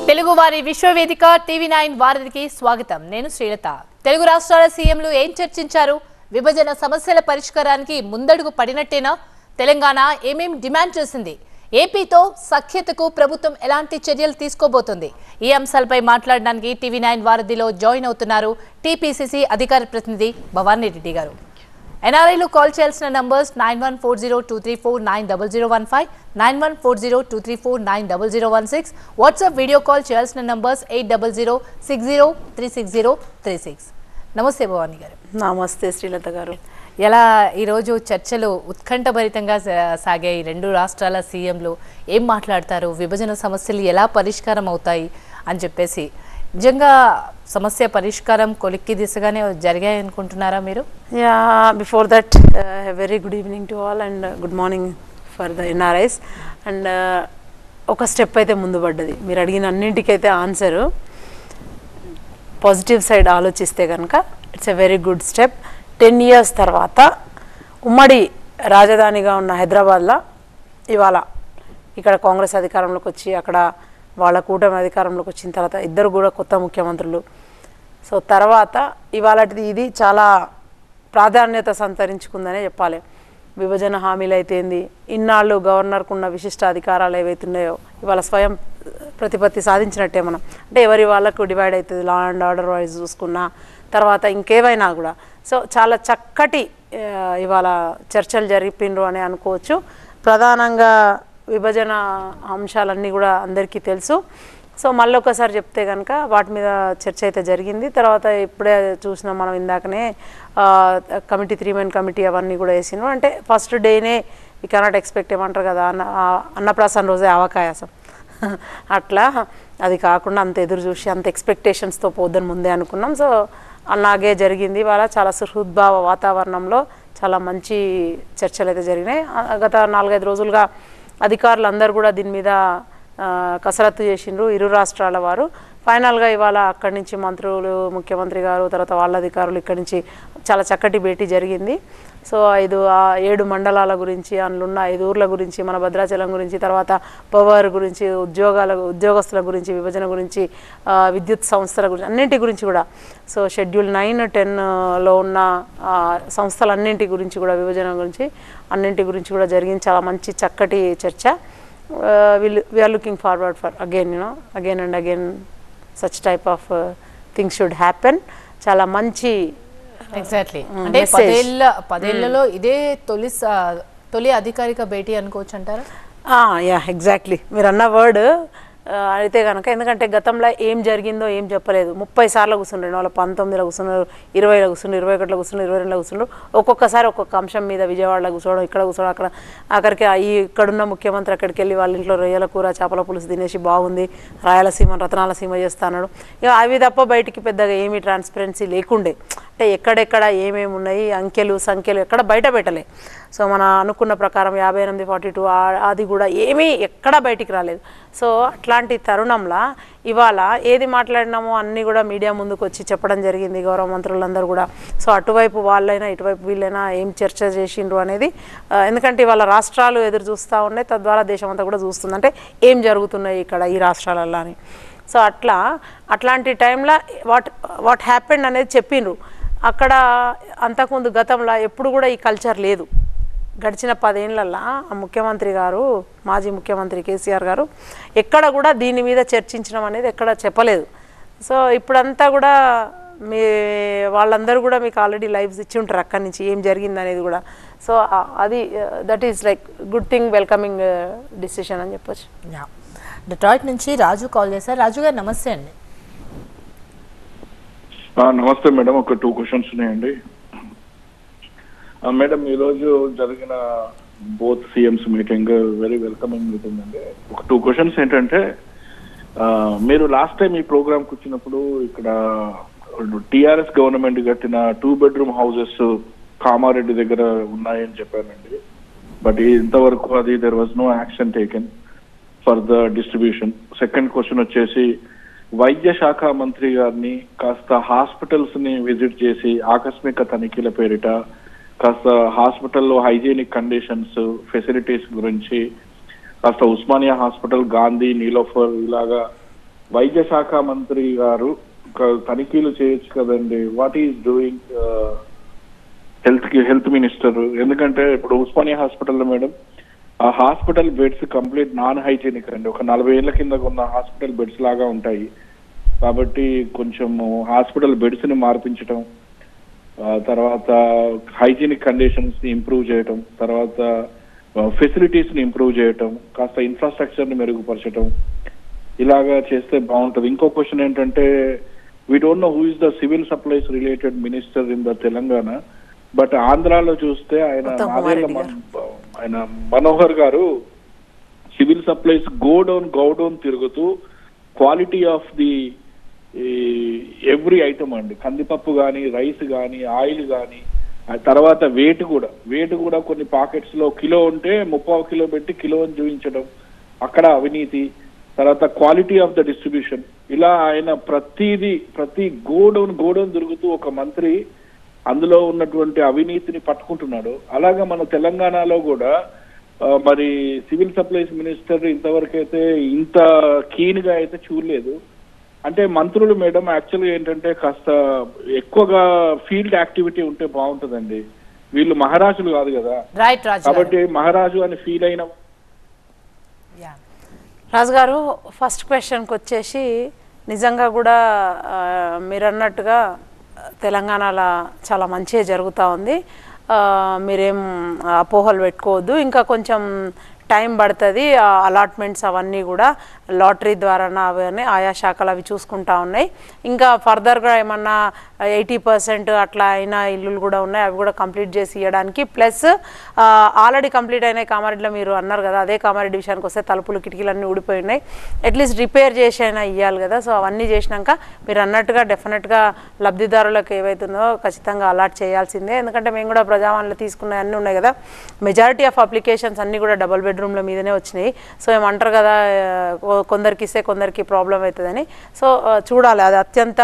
తెలుగు వారి విశ్వవేదిక టీవీ9 వారధికి స్వాగతం. నేను శ్రీలత. తెలుగు రాష్ట్రాల సీఎంలు ఏం చర్చించారు? విభజన సమస్యల పరిష్కారానికి ముందడుగు పడినట్టేనా? తెలంగాణ ఏమేం డిమాండ్ చేసింది? ఏపీతో సఖ్యతకు ప్రభుత్వం ఎలాంటి చర్యలు తీసుకోబోతోంది? ఈ అంశాలపై మాట్లాడడానికి టీవీ9 వారధిలో జాయిన్ అవుతున్నారు టీపీసీసీ అధికార ప్రతినిధి భవానీ రెడ్డి గారు. ఎన్ఆర్ఐలు కాల్ చేయాల్సిన నంబర్స్ 914023490015, 914023490016. వాట్సాప్ వీడియో కాల్ చేయాల్సిన నంబర్స్ 8006036036. నమస్తే భవానీ గారు. నమస్తే శ్రీలత గారు. ఎలా ఈరోజు చర్చలు ఉత్కంఠభరితంగా సాగాయి? రెండు రాష్ట్రాల సీఎంలు ఏం మాట్లాడతారు? విభజన సమస్యలు ఎలా పరిష్కారం అవుతాయి అని చెప్పేసి నిజంగా సమస్య పరిష్కారం కొలిక్కి దిశగానే జరిగాయి అనుకుంటున్నారా మీరు? Yeah, before that very good evening to all and good morning for the NRIs. And ఒక స్టెప్ అయితే ముందు పడ్డది. మీరు అడిగిన అన్నింటికైతే ఆన్సరు పాజిటివ్ సైడ్ ఆలోచిస్తే కనుక it's a very good step. 10 years తర్వాత ఉమ్మడి రాజధానిగా ఉన్న హైదరాబాద్లో ఇవాళ ఇక్కడ కాంగ్రెస్ అధికారంలోకి వచ్చి అక్కడ వాళ్ళ కూటమి అధికారంలోకి వచ్చిన తర్వాత ఇద్దరు కూడా కొత్త ముఖ్యమంత్రులు. సో తర్వాత ఇవాళది ఇది చాలా ప్రాధాన్యత సంతరించుకుందనే చెప్పాలి. విభజన హామీలు అయితేంది, ఇన్నాళ్ళు గవర్నర్కు ఉన్న విశిష్ట అధికారాలు ఏవైతున్నాయో ఇవాళ స్వయం ప్రతిపత్తి సాధించినట్టే మనం. అంటే ఎవరి వాళ్ళకు డివైడ్ అవుతుంది, లా అండ్ ఆర్డర్ వైజ్ చూసుకున్నా తర్వాత ఇంకేవైనా కూడా. సో చాలా చక్కటి ఇవాళ చర్చలు జరిపిండ్రు అని అనుకోవచ్చు. ప్రధానంగా విభజన అంశాలన్నీ కూడా అందరికీ తెలుసు. సో మళ్ళీ ఒకసారి చెప్తే కనుక వాటి మీద చర్చ అయితే జరిగింది. తర్వాత ఇప్పుడే చూసినాం మనం, ఇందాకనే కమిటీ 3 కమిటీ అవన్నీ కూడా వేసినాం. అంటే ఫస్ట్ డేనే వీ కెనాట్ ఎక్స్పెక్ట్ ఏమంటారు కదా, అన్నప్రాసన రోజే అవకాశం అట్లా అది కాకుండా అంత ఎదురు చూసి అంత ఎక్స్పెక్టేషన్స్తో పోద్దని ముందే అనుకున్నాం. సో అలాగే జరిగింది. వాళ్ళ చాలా సుహృద్భావ వాతావరణంలో చాలా మంచి చర్చలు అయితే జరిగినాయి. గత 4-5 రోజులుగా అధికారులు అందరూ కూడా దీని మీద కసరత్తు చేసిండ్రు ఇరు రాష్ట్రాల వారు. ఫైనల్గా ఇవాళ అక్కడి నుంచి మంత్రులు, ముఖ్యమంత్రి గారు, తర్వాత వాళ్ళ అధికారులు ఇక్కడి నుంచి చాలా చక్కటి భేటీ జరిగింది. సో 7 మండలాల గురించి, అందులో 5 ఊర్ల గురించి, మన భద్రాచలం గురించి, తర్వాత పవర్ గురించి, ఉద్యోగస్తుల గురించి, విభజన గురించి, విద్యుత్ సంస్థల గురించి, అన్నింటి గురించి కూడా. సో షెడ్యూల్ 9, 10లో ఉన్న సంస్థలన్నింటి గురించి కూడా, విభజన గురించి అన్నింటి గురించి కూడా జరిగింది. చాలా మంచి చక్కటి చర్చ. We are looking forward for again again and again such type of things should happen. చాలా మంచి ఎగ్జాక్ట్లీ. అంటే 10 ఏళ్లలో ఇదే తొలి అధికారిక భేటీ అనుకోవచ్చు అంటారా? యా, ఎగ్జాక్ట్లీ మీరు అన్న వర్డ్ అయితే కనుక. ఎందుకంటే గతంలో ఏం జరిగిందో ఏం చెప్పలేదు. 30 సార్లు కూర్చుండ్రు, వాళ్ళ 19లో కూర్చున్నారు, 20లో కూర్చున్నారు, 21లో కూర్చున్నారు, 22లో కూర్చున్నారు. ఒక్కొక్కసారి ఒక్కొక్క అంశం మీద విజయవాడలో కూర్చోవడం, ఇక్కడ కూర్చోవడం, అక్కడ ఆఖరికి ఇక్కడున్న ముఖ్యమంత్రి అక్కడికి వెళ్ళి వాళ్ళ ఇంట్లో రొయ్యల కూర, చేపల పులుసు తినేసి బాగుంది, రాయలసీమ రతనాలసీమ చేస్తాడు. ఇక అవి తప్ప బయటికి పెద్దగా ఏమీ ట్రాన్స్పరెన్సీ లేకుండే. అంటే ఎక్కడెక్కడ ఏమేమి ఉన్నాయి, అంకెలు సంఖ్యలు ఎక్కడ బయట పెట్టలే. సో మన అనుకున్న ప్రకారం 58-42 అది కూడా ఏమీ ఎక్కడా బయటికి రాలేదు. సో అట్లాంటి తరుణంలో ఇవాళ ఏది మాట్లాడినామో అన్నీ కూడా మీడియా ముందుకు వచ్చి చెప్పడం జరిగింది గౌరవ మంత్రులందరూ కూడా. సో అటువైపు వాళ్ళైనా ఇటువైపు వీళ్ళైనా ఏం చర్చ చేసిండ్రు అనేది. ఎందుకంటే ఇవాళ రాష్ట్రాలు ఎదురు చూస్తూ ఉన్నాయి, తద్వారా దేశం అంతా కూడా చూస్తుంది అంటే ఏం జరుగుతున్నాయి ఇక్కడ ఈ రాష్ట్రాలలో అని. సో అట్లాంటి టైంలో వాట్ హ్యాపెండ్ అనేది చెప్పిండ్రు. అక్కడ అంతకుముందు గతంలో ఎప్పుడు కూడా ఈ కల్చర్ లేదు. గడిచిన 10 ఏళ్లలో ఆ ముఖ్యమంత్రి గారు, మాజీ ముఖ్యమంత్రి కేసీఆర్ గారు ఎక్కడ కూడా దీని మీద చర్చించడం అనేది ఎక్కడ చెప్పలేదు. సో ఇప్పుడంతా కూడా వాళ్ళందరూ కూడా మీకు ఆల్రెడీ లైవ్స్ ఇచ్చి ఉంటారు అక్కడి నుంచి ఏం జరిగింది అనేది కూడా. సో అది that is like good thing, welcoming decision అని చెప్పొచ్చు. డెట్రాయిట్ నుంచి రాజు కాల్ చేశారు. రాజు గారు నమస్తే అండి. నమస్తే మేడం. ఒక 2 క్వశ్చన్స్ ఉన్నాయండి మేడం. ఈరోజు జరిగిన both CMs meeting very welcoming meeting అండి. ఒక 2 క్వశ్చన్స్ ఏంటంటే, మీరు లాస్ట్ టైం ఈ ప్రోగ్రామ్కి వచ్చినప్పుడు ఇక్కడ టిఆర్ఎస్ గవర్నమెంట్ కట్టిన 2 bedroom హౌసెస్ కామారెడ్డి దగ్గర ఉన్నాయని చెప్పానండి. బట్ ఇంతవరకు అది there was no action taken for the distribution. Second question వచ్చేసి, వైద్య శాఖ మంత్రి గారిని కాస్త హాస్పిటల్స్ ని విజిట్ చేసి ఆకస్మిక తనిఖీల పేరిట కాస్త హాస్పిటల్లో హైజీనిక్ కండిషన్స్, ఫెసిలిటీస్ గురించి కాస్త ఉస్మానియా హాస్పిటల్, గాంధీ, నీలోఫర్ ఇలాగా వైద్య శాఖ మంత్రి గారు తనిఖీలు చేయొచ్చు కదండి. What is doing health minister? ఎందుకంటే ఇప్పుడు ఉస్మానియా హాస్పిటల్లో మేడం ఆ hospital beds complete non hygienic అండి. ఒక 40 ఏళ్ల కింద ఉన్న హాస్పిటల్ బెడ్స్ లాగా ఉంటాయి. కాబట్టి కొంచెం హాస్పిటల్ బెడ్స్ ని మార్పించడం, తర్వాత హైజీనిక్ కండిషన్స్ ని ఇంప్రూవ్ చేయటం, తర్వాత ఫెసిలిటీస్ ని ఇంప్రూవ్ చేయటం, కాస్త ఇన్ఫ్రాస్ట్రక్చర్ ని మెరుగుపరచడం, ఇలాగా చేస్తే బాగుంటది. ఇంకో క్వశ్చన్ ఏంటంటే, we don't know who is the civil supplies related minister in the Telangana, but ఆంధ్రాలో చూస్తే ఆయన మనోహర్ గారు సివిల్ సప్లైస్ గోడౌన్ తిరుగుతూ quality of the every item అండి, కందిపప్పు కానీ, రైస్ కానీ, ఆయిల్ కానీ, తర్వాత వెయిట్ కూడా కొన్ని పాకెట్స్ లో కిలో ఉంటే 30 కిలో పెట్టి కిలో అని చూపించడం, అక్కడ అవినీతి. తర్వాత క్వాలిటీ ఆఫ్ ద డిస్ట్రిబ్యూషన్, ఇలా ఆయన ప్రతి గోడౌన్ తిరుగుతూ ఒక మంత్రి అందులో ఉన్నటువంటి అవినీతిని పట్టుకుంటున్నాడు. అలాగా మన తెలంగాణలో కూడా మరి సివిల్ సప్లైస్ మినిస్టర్ ఇంతవరకు అయితే ఇంత కీన్ గా అయితే చూడలేదు. అంటే మంత్రులు మేడం యాక్చువల్గా ఏంటంటే కాస్త ఎక్కువగా ఫీల్డ్ యాక్టివిటీ ఉంటే బాగుంటుందండి. వీళ్ళు మహారాజులు కాదు కదా, కాబట్టి మహారాజు అని ఫీల్ అయిన. రాజు గారు, ఫస్ట్ క్వశ్చన్కి వచ్చేసి నిజంగా కూడా మీరు అన్నట్టుగా తెలంగాణలో చాలా మంచిగా జరుగుతూ ఉంది. మీరేం అపోహలు పెట్టుకోవద్దు. ఇంకా కొంచెం టైం పడుతుంది. అలాట్మెంట్స్ అవన్నీ కూడా లాటరీ ద్వారా అవన్నీ ఆయా శాఖలు అవి చూసుకుంటా ఉన్నాయి. ఇంకా ఫర్దర్గా ఏమన్నా 80% అట్లా అయిన ఇల్లులు కూడా ఉన్నాయి, అవి కూడా కంప్లీట్ చేసి ఇవ్వడానికి. ప్లస్ ఆల్రెడీ కంప్లీట్ అయినాయి కామారెడ్డిలో, మీరు అన్నారు కదా, అదే కామారెడ్డి విషయానికి వస్తే తలుపులు కిటికీలు అన్నీ ఊడిపోయి ఉన్నాయి, అట్లీస్ట్ రిపేర్ చేసి అయినా ఇవ్వాలి కదా. సో అవన్నీ చేసినాక మీరు అన్నట్టుగా డెఫినెట్గా లబ్ధిదారులకు ఏవైతుందో ఖచ్చితంగా అలాట్ చేయాల్సిందే. ఎందుకంటే మేము కూడా ప్రజావాణిలో తీసుకున్న అన్నీ ఉన్నాయి కదా, మెజారిటీ ఆఫ్ అప్లికేషన్స్ అన్నీ కూడా డబుల్ బెడ్రూమ్ల మీదనే వచ్చినాయి. సో ఏమంటారు కదా, కొందరికి ఇస్తే కొందరికి ప్రాబ్లం అవుతుందని. సో చూడాలి, అది అత్యంత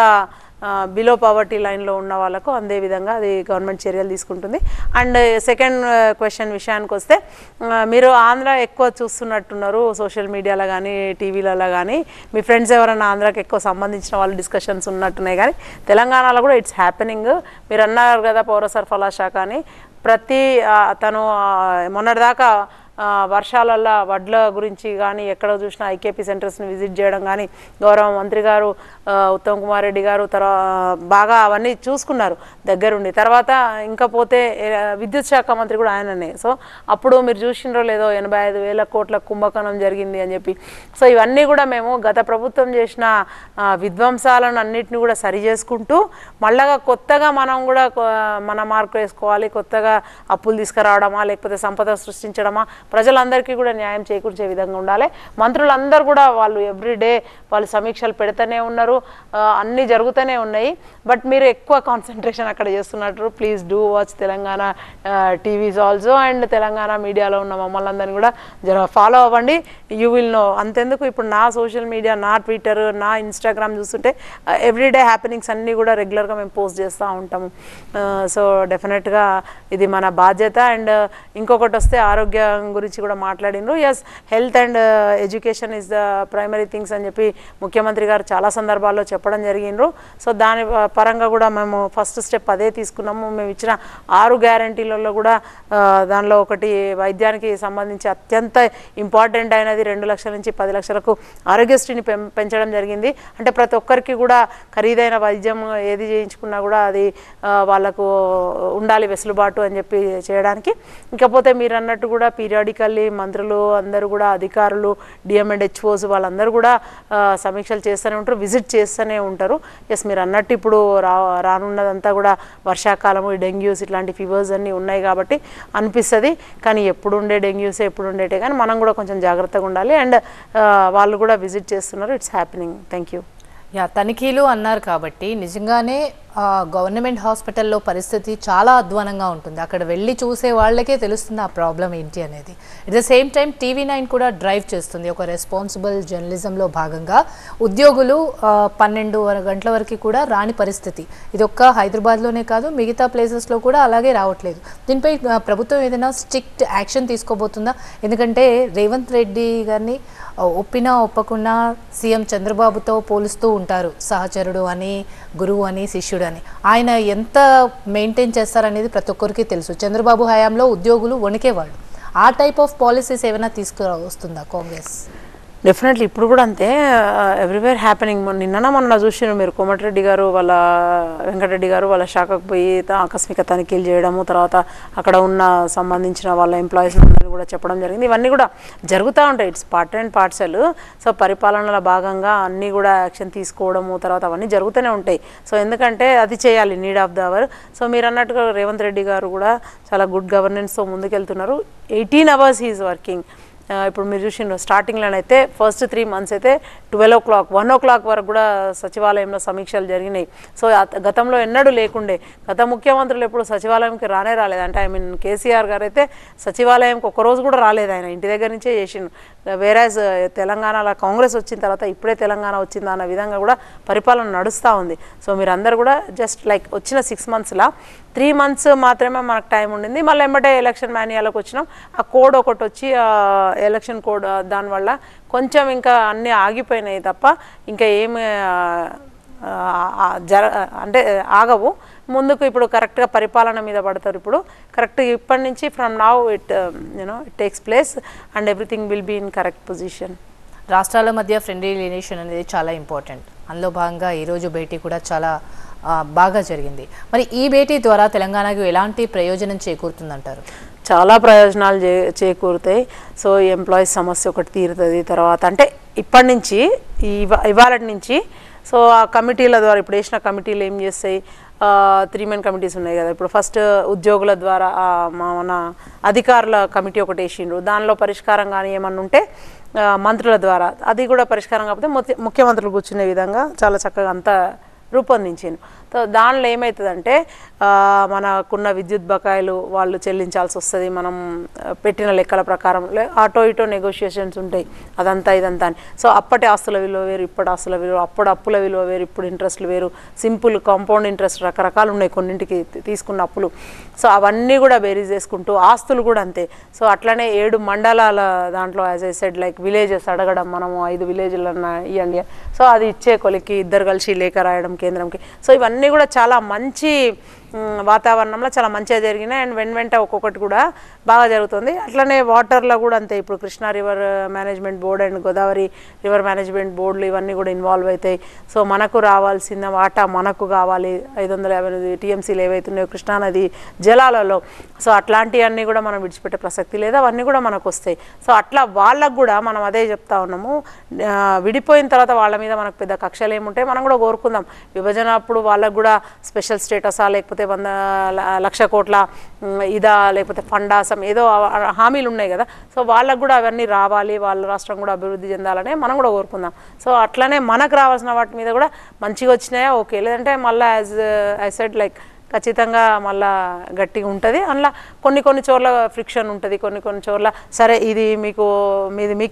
బిలో పావర్టీ లైన్లో ఉన్న వాళ్ళకు అందే విధంగా అది గవర్నమెంట్ చర్యలు తీసుకుంటుంది. అండ్ సెకండ్ క్వశ్చన్ విషయానికి వస్తే, మీరు ఆంధ్ర ఎక్కువ చూస్తున్నట్టున్నారు సోషల్ మీడియాలో కానీ టీవీలలో కానీ, మీ ఫ్రెండ్స్ ఎవరైనా ఆంధ్రాకి ఎక్కువ సంబంధించిన వాళ్ళు డిస్కషన్స్ ఉన్నట్టున్నాయి. కానీ తెలంగాణలో కూడా ఇట్స్ హ్యాపెనింగ్. మీరు అన్నారు కదా పౌర సరఫరా శాఖ అని, తను మొన్నటిదాకా వర్షాలల్లో వడ్ల గురించి కానీ ఎక్కడ చూసినా ఐకేపీ సెంటర్స్ని విజిట్ చేయడం కానీ, గౌరవ మంత్రి గారు ఉత్తమ్ కుమార్ రెడ్డి గారు బాగా అవన్నీ చూసుకున్నారు దగ్గరుండి. తర్వాత ఇంకా పోతే విద్యుత్ శాఖ మంత్రి కూడా ఆయననే. సో అప్పుడు మీరు చూసినరో లేదో 85,000 కోట్ల కుంభకోణం జరిగింది అని చెప్పి. సో ఇవన్నీ కూడా మేము గత ప్రభుత్వం చేసిన విధ్వంసాలను అన్నిటిని కూడా సరి చేసుకుంటూ మళ్ళా కొత్తగా మనం కూడా మన మార్కు వేసుకోవాలి. కొత్తగా అప్పులు తీసుకురావడమా లేకపోతే సంపద సృష్టించడమా, ప్రజలందరికీ కూడా న్యాయం చేకూర్చే విధంగా ఉండాలి. మంత్రులందరూ కూడా వాళ్ళు ఎవ్రీడే వాళ్ళు సమీక్షలు పెడుతూనే ఉన్నారు, అన్నీ జరుగుతూనే ఉన్నాయి. బట్ మీరు ఎక్కువ కాన్సన్ట్రేషన్ అక్కడ చేస్తున్నట్టు. Please do watch Telangana TVs also, and Telangana మీడియాలో ఉన్న మమ్మల్ని అందరినీ కూడా ఫాలో అవ్వండి. You will know. అంతెందుకు, ఇప్పుడు నా సోషల్ మీడియా, నా ట్విట్టర్, నా ఇన్స్టాగ్రామ్ చూస్తుంటే ఎవ్రీడే హ్యాపెనింగ్స్ అన్నీ కూడా రెగ్యులర్గా మేము పోస్ట్ చేస్తూ ఉంటాము. సో డెఫినెట్గా ఇది మన బాధ్యత. అండ్ ఇంకొకటి వస్తే ఆరోగ్యం గురించి కూడా మాట్లాడినారు. Yes, health and education is the primary things అని చెప్పి ముఖ్యమంత్రి గారు చాలా సందర్భాల్లో చెప్పడం జరిగినారు. సో దాని పరంగా కూడా మేము ఫస్ట్ స్టెప్ అదే తీసుకున్నాము. మేము ఇచ్చిన 6 గ్యారంటీలలో కూడా దానిలో ఒకటి వైద్యానికి సంబంధించి అత్యంత ఇంపార్టెంట్ అయినది 2 లక్షల నుంచి 10 లక్షలకు ఆరోగ్యశ్రీని పెంచడం జరిగింది. అంటే ప్రతి ఒక్కరికి కూడా ఖరీదైన వైద్యం ఏది చేయించుకున్నా కూడా అది వాళ్ళకు ఉండాలి వెసులుబాటు అని చెప్పి చేయడానికి. ఇకపోతే మీరు అన్నట్టు కూడా పీరియాడికల్లీ మంత్రులు అందరూ కూడా, అధికారులు, డిఎంఎండ్ హెచ్ఓస్ వాళ్ళందరూ కూడా సమీక్షలు చేస్తూనే ఉంటారు, విజిట్ చేస్తూనే ఉంటారు. ఎస్, మీరు అన్నట్టు ఇప్పుడు రానున్నదంతా కూడా వర్షాకాలము, డెంగ్యూస్ ఇట్లాంటి ఫీవర్స్ అన్నీ ఉన్నాయి కాబట్టి అనిపిస్తుంది. కానీ ఎప్పుడు ఉండే డెంగ్యూసే ఎప్పుడు ఉండేటే, కానీ మనం కూడా కొంచెం జాగ్రత్తగా ఉండాలి. అండ్ వాళ్ళు కూడా విజిట్ చేస్తున్నారు. It's happening. Thank you. తనిఖీలు అన్నారు కాబట్టి నిజంగానే గవర్నమెంట్ హాస్పిటల్లో పరిస్థితి చాలా అధ్వానంగా ఉంటుంది. అక్కడ వెళ్ళి చూసే వాళ్ళకే తెలుస్తుంది ఆ ప్రాబ్లం ఏంటి అనేది. At the same time TV9 కూడా డ్రైవ్ చేస్తుంది. ఒక రెస్పాన్సిబుల్ జర్నలిజంలో భాగంగా ఉద్యోగులు 12 గంటల వరకు కూడా రాని పరిస్థితి. ఇది ఒక్క హైదరాబాద్లోనే కాదు, మిగతా ప్లేసెస్లో కూడా అలాగే రావట్లేదు. దీనిపై ప్రభుత్వం ఏదైనా స్ట్రిక్ట్ యాక్షన్ తీసుకోబోతుందా? ఎందుకంటే రేవంత్ రెడ్డి గారిని ఒప్పినా ఒప్పకున్నా సీఎం చంద్రబాబుతో పోలుస్తూ ఉంటారు. సహచరుడు అని, గురువు అని, శిష్యుడు అని. ఆయన ఎంత మెయింటైన్ చేస్తారనేది ప్రతి ఒక్కరికి తెలుసు. చంద్రబాబు హయాంలో ఉద్యోగులు వణికేవాళ్ళు. ఆ టైప్ ఆఫ్ పాలసీస్ ఏమైనా తీసుకువస్తుందా కాంగ్రెస్? డెఫినెట్లీ ఇప్పుడు కూడా అంతే. Everywhere happening. నిన్న మొన్న చూసినారు మీరు, కోమటిరెడ్డి గారు వాళ్ళ వెంకటరెడ్డి గారు వాళ్ళ శాఖకు పోయి ఆకస్మిక తనిఖీలు చేయడము, తర్వాత అక్కడ ఉన్న సంబంధించిన వాళ్ళ ఎంప్లాయీస్ అందరినీ కూడా చెప్పడం జరిగింది. ఇవన్నీ కూడా జరుగుతూ ఉంటాయి. It's part and parcel. So పరిపాలనలో భాగంగా అన్నీ కూడా యాక్షన్ తీసుకోవడము, తర్వాత అవన్నీ జరుగుతూనే ఉంటాయి. సో ఎందుకంటే అది చేయాలి, need of the hour. So మీరు అన్నట్టుగా రేవంత్ రెడ్డి గారు కూడా చాలా గుడ్ గవర్నెన్స్తో ముందుకెళ్తున్నారు. 18 hours హీఈస్ వర్కింగ్. ఇప్పుడు మీరు చూసిన స్టార్టింగ్లోనైతే ఫస్ట్ 3 months అయితే 12 o'clock 1 o'clock వరకు కూడా సచివాలయంలో సమీక్షలు జరిగినాయి. సో గతంలో ఎన్నడూ లేకుండే. గత ముఖ్యమంత్రులు ఎప్పుడు సచివాలయంకి రాలేదు. అంటే కేసీఆర్ గారు అయితే సచివాలయంకి ఒక్కరోజు కూడా రాలేదు. ఆయన ఇంటి దగ్గర నుంచే చేసిండు. వేరేజ్ తెలంగాణలో కాంగ్రెస్ వచ్చిన తర్వాత ఇప్పుడే తెలంగాణ వచ్చిందా అన్న విధంగా కూడా పరిపాలన నడుస్తూ ఉంది. సో మీరు అందరు కూడా జస్ట్ లైక్ వచ్చిన 6 monthsలా 3 months మాత్రమే మనకు టైం ఉండింది. మళ్ళీ వెంబటే ఎలక్షన్ మాన్యువల్కి వచ్చినాం. ఆ కోడ్ ఒకటి వచ్చి ఎలక్షన్ కోడ్ దానివల్ల కొంచెం ఇంకా అన్నీ ఆగిపోయినాయి తప్ప ఇంకా ఏమి అంటే ఆగవు. ముందుకు ఇప్పుడు కరెక్ట్గా పరిపాలన మీద పడతారు. ఇప్పుడు కరెక్ట్ ఇప్పటి నుంచి from now it takes place and everything will be in correct position. రాష్ట్రాల మధ్య ఫ్రెండ్లీ రిలేషన్ అనేది చాలా ఇంపార్టెంట్. అందులో భాగంగా ఈరోజు భేటీ కూడా చాలా బాగా జరిగింది. మరి ఈ భేటీ ద్వారా తెలంగాణకు ఎలాంటి ప్రయోజనం చేకూరుతుందంటారు? చాలా ప్రయోజనాలు చేకూరుతాయి. సో ఎంప్లాయీస్ సమస్య ఒకటి తీరుతుంది. తర్వాత అంటే ఇప్పటి నుంచి ఇవాళ నుంచి సో ఆ కమిటీల ద్వారా ఇప్పుడు వేసిన కమిటీలు ఏం చేస్తాయి, 3 main కమిటీస్ ఉన్నాయి కదా. ఇప్పుడు ఫస్ట్ ఉద్యోగుల ద్వారా మన అధికారుల కమిటీ ఒకటి వేసిండ్రు. దానిలో పరిష్కారం కానీ ఏమన్నా ఉంటే మంత్రుల ద్వారా, అది కూడా పరిష్కారం కాకపోతే ముఖ్యమంత్రులు కూర్చునే విధంగా చాలా చక్కగా అంతా రూపొందించాను. సో దానిలో ఏమవుతుందంటే మనకున్న విద్యుత్ బకాయిలు వాళ్ళు చెల్లించాల్సి వస్తుంది. మనం పెట్టిన లెక్కల ప్రకారం ఆటో ఇటో నెగోషియేషన్స్ ఉంటాయి, అదంతా ఇదంతా అని. సో అప్పటి ఆస్తుల విలువ వేరు, ఇప్పటి ఆస్తుల విలువ, అప్పుడు అప్పుల విలువ వేరు, ఇప్పుడు ఇంట్రెస్ట్లు వేరు, సింపుల్ కాంపౌండ్ ఇంట్రెస్ట్ రకరకాలు ఉన్నాయి కొన్నింటికి తీసుకున్న అప్పులు. సో అవన్నీ కూడా బేరీజ్ చేసుకుంటూ ఆస్తులు కూడా అంతే. సో అట్లనే 7 మండలాల దాంట్లో as I said like villages అడగడం, మనము 5 విలేజ్లన్నా ఇవ్వండి. సో అది ఇచ్చే కొలికి ఇద్దరు కలిసి లేఖ రాయడం కేంద్రంకి. సో ఇవన్నీ కూడా చాలా మంచి వాతావరణంలో చాలా మంచిగా జరిగినాయి. అండ్ వెంట ఒక్కొక్కటి కూడా బాగా జరుగుతుంది. అట్లనే వాటర్లో కూడా అంతే. ఇప్పుడు Krishna river management board and Godavari river management బోర్డులు ఇవన్నీ కూడా ఇన్వాల్వ్ అవుతాయి. సో మనకు రావాల్సిన వాటా మనకు కావాలి. 558 TMCలు ఏవైతున్నాయో కృష్ణానది జలాలలో. సో అట్లాంటివన్నీ కూడా మనం విడిచిపెట్టే ప్రసక్తి లేదు, అవన్నీ కూడా మనకు వస్తాయి. సో అట్లా వాళ్ళకు కూడా మనం అదే చెప్తా ఉన్నాము, విడిపోయిన తర్వాత వాళ్ళ మీద మనకు పెద్ద కక్షలు ఏముంటాయి మనం కూడా కోరుకుందాం. విభజన అప్పుడు వాళ్ళకు కూడా స్పెషల్ స్టేటసా, లేకపోతే 100 లక్ష కోట్ల ఇదా, లేకపోతే ఫండాసం ఏదో హామీలు ఉన్నాయి కదా. సో వాళ్ళకు కూడా అవన్నీ రావాలి, వాళ్ళ రాష్ట్రం కూడా అభివృద్ధి చెందాలనే మనం కూడా కోరుకుందాం. సో అట్లనే మనకు రావాల్సిన వాటి మీద కూడా మంచిగా వచ్చినాయా ఓకే, లేదంటే మళ్ళీ యాజ్ ఐ సెడ్ లైక్ ఖచ్చితంగా మళ్ళీ గట్టిగా ఉంటుంది. అందులో కొన్ని చోట్ల ఫ్రిక్షన్ ఉంటుంది, కొన్ని చోట్ల సరే ఇది మీకు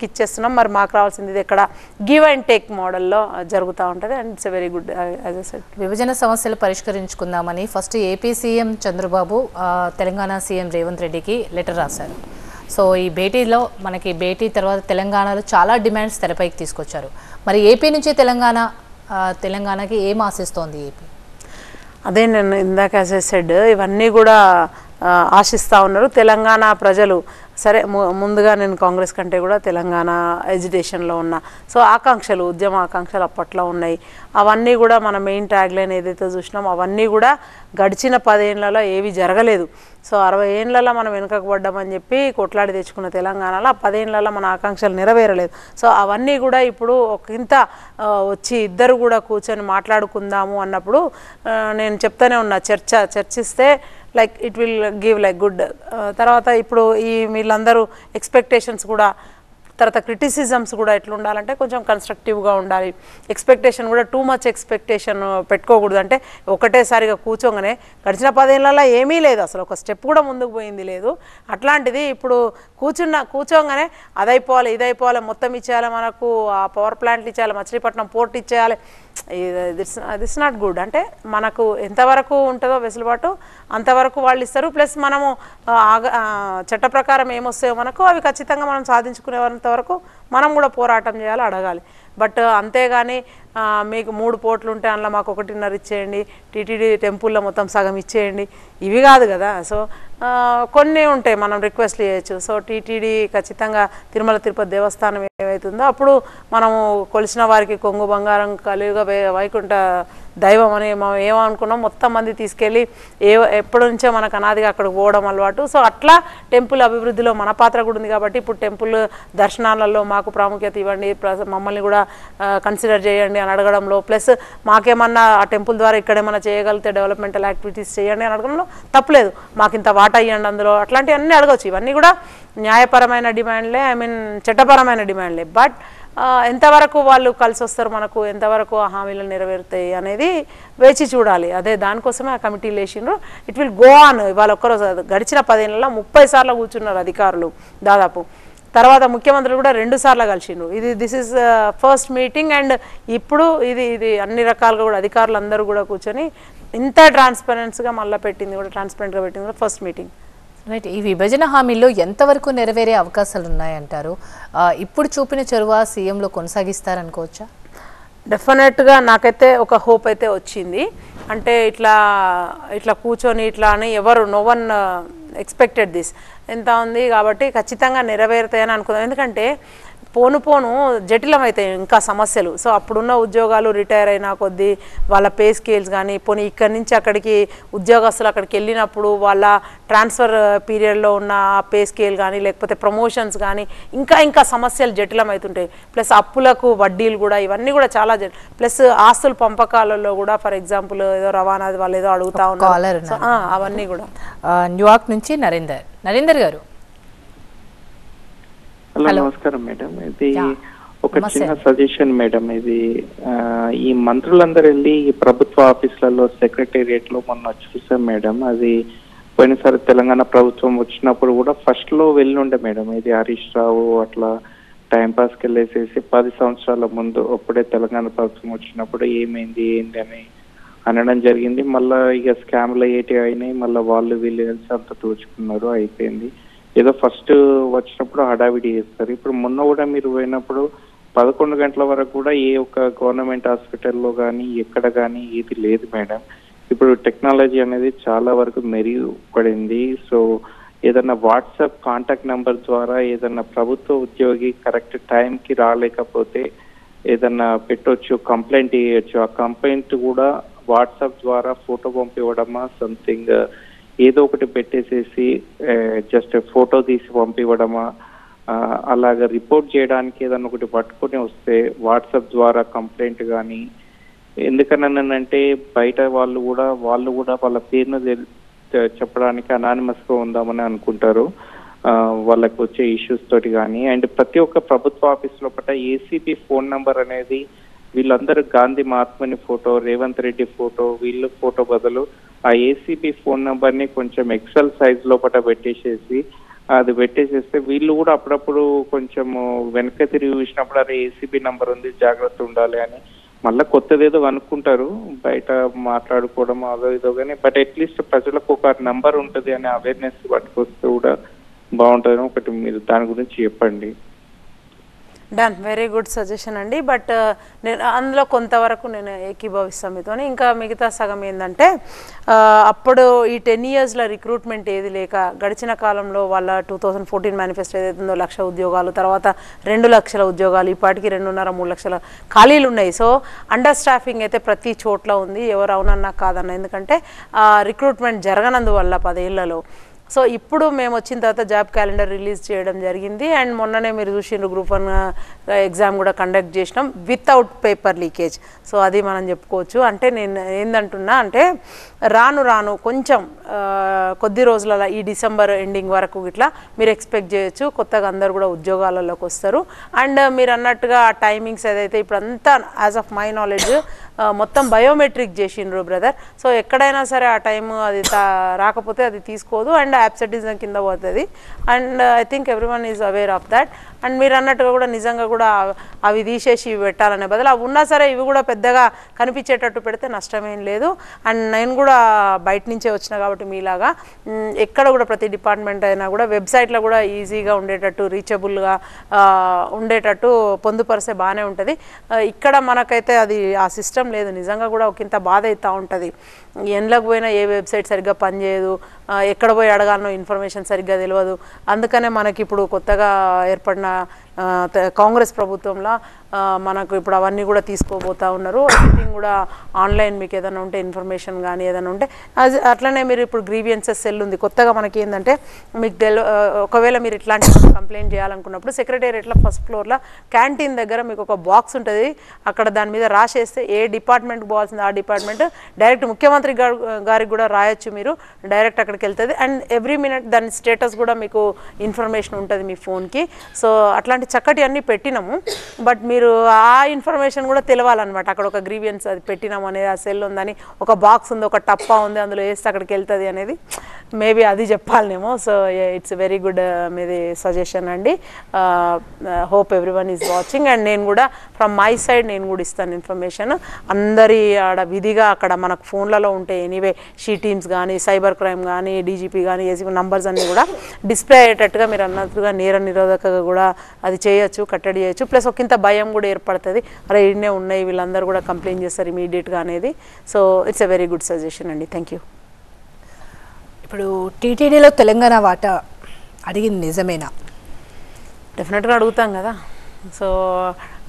ఇచ్చేస్తున్నాం, మరి మాకు రావాల్సింది ఇది ఎక్కడ గివ్ అండ్ టేక్ మోడల్లో జరుగుతూ ఉంటుంది. And it's a very good as I said. విభజన సమస్యలు పరిష్కరించుకుందామని first AP CM Chandrababu Telangana CM Revanth రెడ్డికి లెటర్ రాశారు. సో ఈ భేటీలో మనకి భేటీ తర్వాత తెలంగాణలో చాలా డిమాండ్స్ తెరపైకి తీసుకొచ్చారు. మరి ఏపీ నుంచి తెలంగాణకి ఏం ఆశిస్తోంది ఏపీ? అదే నేను ఇందాక యాజ్ ఐ సెడ్ ఇవన్నీ కూడా ఆశిస్తూ ఉన్నారు తెలంగాణ ప్రజలు. సరే ముందుగా నేను కాంగ్రెస్ కంటే కూడా తెలంగాణ ఎజిటేషన్లో ఉన్నా. సో ఆకాంక్షలు, ఉద్యమ ఆకాంక్షలు అప్పట్లో ఉన్నాయి. అవన్నీ కూడా మన మెయిన్ ట్యాగ్ లైన్ ఏదైతే చూసినాం అవన్నీ కూడా గడిచిన 10 ఏళ్లలో ఏవి జరగలేదు. సో 60 ఏళ్లలో మనం వెనుకకు పడ్డామని చెప్పి కొట్లాడి తెచ్చుకున్న తెలంగాణలో 10 ఏళ్లలో మన ఆకాంక్షలు నెరవేరలేదు. సో అవన్నీ కూడా ఇప్పుడు ఒకంత వచ్చి ఇద్దరు కూడా కూర్చొని మాట్లాడుకుందాము అన్నప్పుడు నేను చెప్తానే ఉన్నా, చర్చిస్తే like it will give like good. తర్వాత ఇప్పుడు వీళ్ళందరూ ఎక్స్పెక్టేషన్స్ కూడా తర్వాత క్రిటిసిజమ్స్ కూడా ఎట్లా ఉండాలంటే కొంచెం కన్స్ట్రక్టివ్గా ఉండాలి. ఎక్స్పెక్టేషన్ కూడా టూ మచ్ ఎక్స్పెక్టేషన్ పెట్టుకోకూడదు. అంటే ఒకటేసారిగా కూర్చోగానే గడిచిన 10 ఏళ్ళలో ఏమీ లేదు, అసలు ఒక స్టెప్ కూడా ముందుకు పోయింది లేదు. అట్లాంటిది ఇప్పుడు కూర్చోగానే అదైపోవాలి ఇదైపోవాలి మొత్తం ఇచ్చేయాలి, మనకు ఆ పవర్ ప్లాంట్లు ఇచ్చేయాలి, మచిలీపట్నం పోర్ట్ ఇచ్చేయాలి, దిస్ నాట్ గుడ్. అంటే మనకు ఎంతవరకు ఉంటుందో వెసులుబాటు అంతవరకు వాళ్ళు ఇస్తారు. ప్లస్ మనము చట్ట ప్రకారం ఏమొస్తాయో మనకు అవి ఖచ్చితంగా మనం సాధించుకునేంత వరకు మనం కూడా పోరాటం చేయాలి, అడగాలి. బట్ అంతేగాని మీకు 3 పోర్ట్లు ఉంటే అందులో మాకు 1.5 ఇచ్చేయండి, టీటీడీ టెంపుల్లో మొత్తం సగం ఇచ్చేయండి, ఇవి కాదు కదా. సో కొన్ని ఉంటాయి మనం రిక్వెస్ట్ చేయొచ్చు. సో టీటీడీ ఖచ్చితంగా తిరుమల తిరుపతి దేవస్థానం ఏమవుతుందో అప్పుడు మనము కొలిసిన వారికి కొంగు బంగారం కలియుగ వైకుంఠ దైవం అని మనం ఏమనుకున్నాం మొత్తం మంది తీసుకెళ్ళి ఎప్పటి నుంచో మనకు అనాదిగా అక్కడికి పోవడం అలవాటు. సో అట్లా టెంపుల్ అభివృద్ధిలో మన పాత్ర కూడా ఉంది కాబట్టి ఇప్పుడు టెంపుల్ దర్శనాలలో మాకు ప్రాముఖ్యత ఇవ్వండి, మమ్మల్ని కూడా కన్సిడర్ చేయండి అని అడగడంలో, ప్లస్ మాకేమన్నా ఆ టెంపుల్ ద్వారా ఇక్కడేమన్నా చేయగలిగితే డెవలప్మెంటల్ యాక్టివిటీస్ చేయండి అని అడగడంలో తప్పలేదు. మాకు ఇంత వాటా ఇవ్వండి అందులో, అట్లాంటివన్నీ అడగవచ్చు. ఇవన్నీ కూడా న్యాయపరమైన డిమాండ్లే, చట్టపరమైన డిమాండ్లే. బట్ ఎంతవరకు వాళ్ళు కలిసి వస్తారు, మనకు ఎంతవరకు ఆ హామీలు నెరవేరుతాయి అనేది వేచి చూడాలి. అదే దానికోసమే ఆ కమిటీలు వేసిండ్రు. It will go on. ఇవాళ ఒక్కరోజు గడిచిన 10 ఏళ్ళలో 30 సార్లు కూర్చున్నారు అధికారులు దాదాపు. తర్వాత ముఖ్యమంత్రులు కూడా 2 సార్లు కలిసిండ్రు. This is first meeting. And ఇప్పుడు ఇది అన్ని రకాలుగా కూడా అధికారులు అందరూ కూడా కూర్చొని ఇంత ట్రాన్స్పరెన్స్గా మళ్ళీ ట్రాన్స్పరెంట్గా పెట్టింది కూడా ఫస్ట్ మీటింగ్. రైట్. ఈ విభజన హామీల్లో ఎంతవరకు నెరవేరే అవకాశాలు ఉన్నాయంటారు? ఇప్పుడు చూపిన చొరవ సీఎంలో కొనసాగిస్తారనుకోవచ్చా? డెఫినెట్గా నాకైతే ఒక హోప్ అయితే వచ్చింది. అంటే ఇట్లా కూర్చొని ఇట్లా అని నో వన్ ఎక్స్పెక్టెడ్ దిస్ ఎంత ఉంది కాబట్టి ఖచ్చితంగా నెరవేరుతాయని అనుకుందాం. ఎందుకంటే పోను జటిలమవుతాయి ఇంకా సమస్యలు. సో అప్పుడున్న ఉద్యోగాలు రిటైర్ అయినా కొద్దీ వాళ్ళ పే స్కేల్స్ కానీ, పోనీ ఇక్కడి నుంచి అక్కడికి ఉద్యోగస్తులు అక్కడికి వెళ్ళినప్పుడు వాళ్ళ ట్రాన్స్ఫర్ పీరియడ్లో ఉన్న పే స్కేల్ కానీ, లేకపోతే ప్రమోషన్స్ కానీ ఇంకా సమస్యలు జటిలమవుతుంటాయి. ప్లస్ అప్పులకు వడ్డీలు కూడా, ఇవన్నీ కూడా చాలా ప్లస్ ఆస్తుల పంపకాలలో కూడా ఫర్ ఎగ్జాంపుల్ ఏదో రవాణా వాళ్ళు ఏదో అడుగుతా ఉన్నారు, అవన్నీ కూడా. న్యూయార్క్ నుంచి నరేందర్ గారు. హలో, నమస్కారం మేడం. ఇది ఒక చిన్న సజెషన్ మేడం. ఇది ఈ మంత్రులందరూ వెళ్ళి ఈ ప్రభుత్వ ఆఫీసులలో సెక్రటేరియట్ లో మొన్న చూసాం మేడం. అది పోయినసారి తెలంగాణ ప్రభుత్వం వచ్చినప్పుడు కూడా ఫస్ట్ లో వెళ్ళుండే మేడం. ఇది హరీష్ రావు అట్లా టైం పాస్కి వెళ్ళేసేసి 10 సంవత్సరాల ముందు అప్పుడే తెలంగాణ ప్రభుత్వం వచ్చినప్పుడు ఏమైంది ఏంటి అని అనడం జరిగింది. మళ్ళీ ఇక స్కామ్లు అయ్యేటి అయినాయి, మళ్ళీ వాళ్ళు వీళ్ళు కలిసి అంత దోచుకున్నారు, అయిపోయింది. ఏదో ఫస్ట్ వచ్చినప్పుడు హడావిడి చేస్తారు. ఇప్పుడు మొన్న కూడా మీరు పోయినప్పుడు 11 గంటల వరకు కూడా ఏ ఒక్క గవర్నమెంట్ హాస్పిటల్లో కానీ ఎక్కడ కానీ ఏది లేదు మేడం. ఇప్పుడు టెక్నాలజీ అనేది చాలా వరకు మెరుగుపడింది. సో ఏదన్నా వాట్సాప్ కాంటాక్ట్ నెంబర్ ద్వారా ఏదన్నా ప్రభుత్వ ఉద్యోగి కరెక్ట్ టైంకి రాలేకపోతే ఏదన్నా పెట్టొచ్చు, కంప్లైంట్ చేయొచ్చు. ఆ కంప్లైంట్ కూడా వాట్సాప్ ద్వారా ఫోటో పంపివ్వడమా సంథింగ్ ఏదో ఒకటి పెట్టేసేసి జస్ట్ ఫోటో తీసి పంపివ్వడమా, అలాగ రిపోర్ట్ చేయడానికి ఏదన్నా ఒకటి పట్టుకొని వస్తే వాట్సాప్ ద్వారా కంప్లైంట్ కానీ. ఎందుకనంటే బయట వాళ్ళు కూడా వాళ్ళ పేరును చెప్పడానికి అనానిమస్గా ఉందామని అనుకుంటారు వాళ్ళకి వచ్చే ఇష్యూస్ తోటి కానీ. అండ్ ప్రతి ఒక్క ప్రభుత్వ ఆఫీస్ లోపల ఏసీపీ ఫోన్ నంబర్ అనేది వీళ్ళందరూ గాంధీ మహాత్ముని ఫోటో, రేవంత్ రెడ్డి ఫోటో, వీళ్ళు ఫోటో బదులు ఆ ఏసీపీ ఫోన్ నంబర్ ని కొంచెం ఎక్సెల్ సైజ్ లోపల పెట్టేసేస్తే వీళ్ళు కూడా అప్పుడప్పుడు కొంచెం వెనక తిరిగి చూసినప్పుడు అదే ఏసీబీ నంబర్ ఉంది జాగ్రత్త ఉండాలి అని మళ్ళీ కొత్తదేదో అనుకుంటారు, బయట మాట్లాడుకోవడం అదో ఇదో కానీ. బట్ అట్లీస్ట్ ప్రజలకు ఒక నంబర్ ఉంటుంది అనే అవేర్నెస్ పట్టుకొస్తే కూడా బాగుంటుంది. ఒకటి మీరు దాని గురించి చెప్పండి. డన్, వెరీ గుడ్ సజెషన్ అండి. బట్ నేను అందులో కొంతవరకు నేను ఏకీభవిస్తాను మీతో. ఇంకా మిగతా సగం ఏంటంటే అప్పుడు ఈ 10 yearsలో రిక్రూట్మెంట్ ఏది లేక గడిచిన కాలంలో వాళ్ళ 2014 మేనిఫెస్టో ఏదైతుందో 1 లక్ష ఉద్యోగాలు, తర్వాత 2 లక్షల ఉద్యోగాలు, ఇప్పటికి 2.5-3 లక్షల ఖాళీలు ఉన్నాయి. సో అండర్ స్టాఫింగ్ అయితే ప్రతి చోట్ల ఉంది, ఎవరు అవునన్నా కాదన్న. ఎందుకంటే రిక్రూట్మెంట్ జరగనందువల్ల 10 ఏళ్లలో. సో ఇప్పుడు మేము వచ్చిన తర్వాత జాబ్ క్యాలెండర్ రిలీజ్ చేయడం జరిగింది. అండ్ మొన్ననే మీరు చూసిండ్రు గ్రూప్ 1 ఎగ్జామ్ కూడా కండక్ట్ చేసినాం వితౌట్ పేపర్ లీకేజ్. సో అది మనం చెప్పుకోవచ్చు. అంటే నేను ఏందంటున్నా అంటే రాను రాను కొంచెం కొద్ది రోజుల ఈ డిసెంబర్ ఎండింగ్ వరకు ఇట్లా మీరు ఎక్స్పెక్ట్ చేయొచ్చు. కొత్తగా అందరు కూడా ఉద్యోగాలలోకి వస్తారు. అండ్ మీరు అన్నట్టుగా ఆ టైమింగ్స్ ఏదైతే ఇప్పుడు అంతా యాజ్ ఆఫ్ మై నాలెడ్జ్ మొత్తం బయోమెట్రిక్ చేసిండ్రు బ్రదర్. సో ఎక్కడైనా సరే ఆ టైం అది రాకపోతే అది తీసుకోదు అండ్ అబ్సెంటిజం కింద పోతుంది. And I think everyone is aware of that. And మీరు అన్నట్టుగా కూడా నిజంగా కూడా అవి తీసేసి ఇవి పెట్టాలనే బదులు అవి ఉన్నా సరే ఇవి కూడా పెద్దగా కనిపించేటట్టు పెడితే నష్టమేం లేదు. అండ్ నేను కూడా బయట నుంచే వచ్చిన కాబట్టి మీలాగా ఎక్కడ కూడా ప్రతి డిపార్ట్మెంట్ అయినా కూడా వెబ్సైట్లో కూడా ఈజీగా ఉండేటట్టు రీచబుల్గా ఉండేటట్టు పొందుపరిస్తే బాగానే ఉంటుంది. ఇక్కడ మనకైతే అది ఆ సిస్టమ్ లేదు. నిజంగా కూడా ఒకంత బాధ అవుతూ ఉంటుంది. ఎండ్లకు పోయినా ఏ వెబ్సైట్ సరిగ్గా పనిచేయదు, ఎక్కడ పోయి అడగాలనో ఇన్ఫర్మేషన్ సరిగ్గా తెలియదు. అందుకనే మనకి ఇప్పుడు కొత్తగా ఏర్పడిన కాంగ్రెస్ ప్రభుత్వంలో మనకు ఇప్పుడు అవన్నీ కూడా తీసుకోబోతూ ఉన్నారు. ఎవ్రీథింగ్ కూడా ఆన్లైన్ మీకు ఏదైనా ఉంటే ఇన్ఫర్మేషన్ కానీ ఏదైనా ఉంటే అట్లనే మీరు ఇప్పుడు గ్రీవియన్సెస్ సెల్ ఉంది కొత్తగా మనకి ఏంటంటే మీకు ఒకవేళ మీరు ఇట్లాంటి కంప్లైంట్ చేయాలనుకున్నప్పుడు సెక్రటేరియట్లో ఫస్ట్ ఫ్లోర్లో క్యాంటీన్ దగ్గర మీకు ఒక బాక్స్ ఉంటుంది. అక్కడ దాని మీద రాసేస్తే ఏ డిపార్ట్మెంట్కి పోవాల్సింది ఆ డిపార్ట్మెంట్ డైరెక్ట్ ముఖ్యమంత్రి గారికి కూడా రాయొచ్చు. మీరు డైరెక్ట్ అక్కడికి వెళ్తుంది అండ్ ఎవ్రీ మినిట్ దాని స్టేటస్ కూడా మీకు ఇన్ఫర్మేషన్ ఉంటుంది మీ ఫోన్కి. సో అట్లాంటి చక్కటి అన్నీ పెట్టినాము. బట్ మీరు ఆ ఇన్ఫర్మేషన్ కూడా తెలవాలన్నమాట. అక్కడ ఒక గ్రీవియన్స్ అది పెట్టినాము అనేది, ఆ సెల్ ఉందని, ఒక బాక్స్ ఉంది, ఒక టప్పా ఉంది, అందులో వేస్తే అక్కడికి వెళ్తుంది అనేది మేబీ అది చెప్పాలనేమో. సో ఇట్స్ వెరీ గుడ్ మీది సజెషన్ అండి. Hope everyone is watching. And నేను కూడా ఫ్రమ్ మై సైడ్ నేను కూడా ఇస్తాను ఇన్ఫర్మేషన్. అందరి ఆడ విధిగా అక్కడ మనకు ఫోన్లలో ఉంటాయి ఎనీవే షీ టీమ్స్ కానీ సైబర్ క్రైమ్ కానీ డీజీపీ కానీ ఏసీపీ నంబర్స్ అన్నీ కూడా డిస్ప్లే అయ్యేటట్టుగా మీరు అన్నట్టుగా నేర నిరోధకగా కూడా అది చేయొచ్చు, కట్టడి చేయొచ్చు. ప్లస్ ఒకంత భయం కూడా ఏర్పడుతుంది. అరే ఇన్నే ఉన్నాయి వీళ్ళందరూ కూడా కంప్లైంట్ చేస్తారు ఇమీడియట్గా అనేది. So it's a very good suggestion అండి. Thank you. ఇప్పుడు టీటీడీలో తెలంగాణ వాటా అడిగింది నిజమేనా? డెఫినెట్గా అడుగుతాం కదా. సో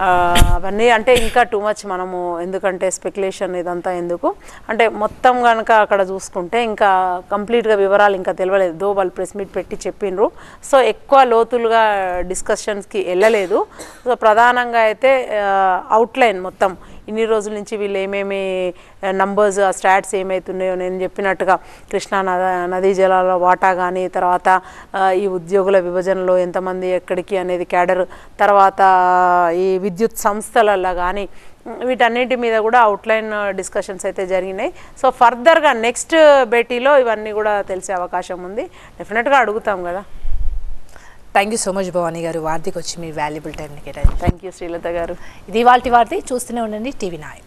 అవన్నీ అంటే ఇంకా టూ మచ్ మనము ఎందుకంటే స్పెక్యులేషన్ ఇదంతా ఎందుకు అంటే మొత్తం కనుక అక్కడ చూసుకుంటే ఇంకా కంప్లీట్గా వివరాలు ఇంకా తెలియలేదు. దో వాళ్ళు ప్రెస్ మీట్ పెట్టి చెప్పిండ్రు. సో ఎక్కువ లోతులుగా డిస్కషన్స్కి వెళ్ళలేదు. సో ప్రధానంగా అయితే అవుట్లైన్ మొత్తం ఇన్ని రోజుల నుంచి వీళ్ళు ఏమేమి నంబర్స్ ఆ స్టాట్స్ ఏమవుతున్నాయో నేను చెప్పినట్టుగా కృష్ణా నదీ జలాల వాటా కానీ తర్వాత ఈ ఉద్యోగుల విభజనలో ఎంతమంది ఎక్కడికి అనేది క్యాడర్ తర్వాత ఈ విద్యుత్ సంస్థలలో కానీ వీటన్నిటి మీద కూడా అవుట్లైన్ డిస్కషన్స్ అయితే జరిగినాయి. సో ఫర్దర్గా నెక్స్ట్ భేటీలో ఇవన్నీ కూడా తెలిసే అవకాశం ఉంది. డెఫినెట్గా అడుగుతాం కదా. Thank you so much Bhavani గారు, వార్తకి వచ్చి మీ వాల్యుబుల్ టైంని కేటాయించారు. థ్యాంక్ యూ శ్రీలత గారు. ఇది వార్త చూస్తూనే ఉండండి TV9.